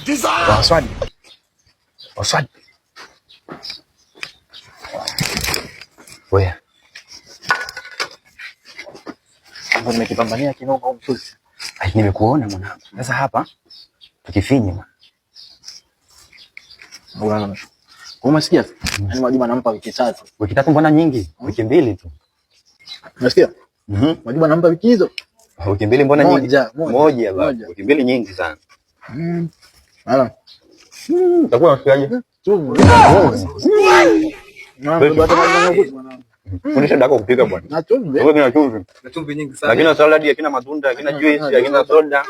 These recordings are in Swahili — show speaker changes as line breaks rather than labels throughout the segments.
Waswadi. Waswadi. Wewe. Hapo nimekipambania kinongo mtusi. Ai, nimekuona mwanangu. Sasa hapa tukifinya. Bwana. Umesikia? Yaani Mwajuma anampa wiki 3. Wiki 3 mbona nyingi? Wiki 2 tu. Unasikia? Mwajuma anampa wiki hizo. Wiki 2 mbona nyingi? Moja baba. Wiki 2 nyingi sana. Hala. Utakuwa unasikiaje? Fundisha dako kupika bwana. Na chumvi. Wewe kina chumvi. Na chumvi nyingi sana. Lakini saladi, hakina matunda, hakina juice, hakina soda.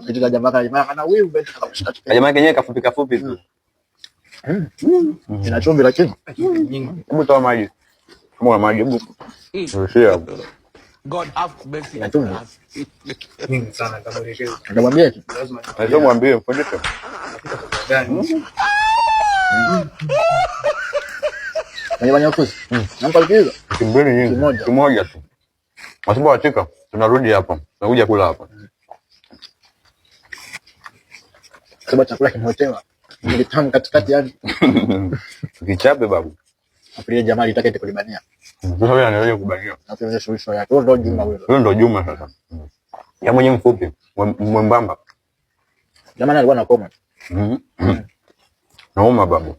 Kitu cha jamaa kana wewe beti kabisa. Jamaa kenyewe kafupi tu. Ina chumvi lakini nyingi. Hebu toa maji. Kama maji hebu. Rushia. God have mercy. Ina chumvi nyingi sana kama ile. Ndamwambia tu. Lazima mwambie mfundishe. Gani? Banya kusi. Nampa kidogo. Kimbele nyingi. Kimoja tu. Masibo atika. Tunarudi hapa. Tunakuja kula hapa. Sababu chakula kimeotewa. Ni tamu katikati yani. Kichape babu. Afiria jamaa litaka ite kulibania. Sasa wewe anaelewa kubania. Afiria suluhisho yake. Huyo ndo Juma wewe. Huyo ndo Juma sasa. Ya mwenye mfupi, mwembamba. Jamaa alikuwa anakoma. Naoma babu.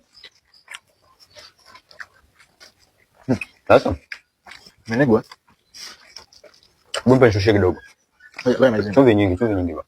Sasa menegwa. Bomba nishushe kidogo. Chumvi nyingi ba.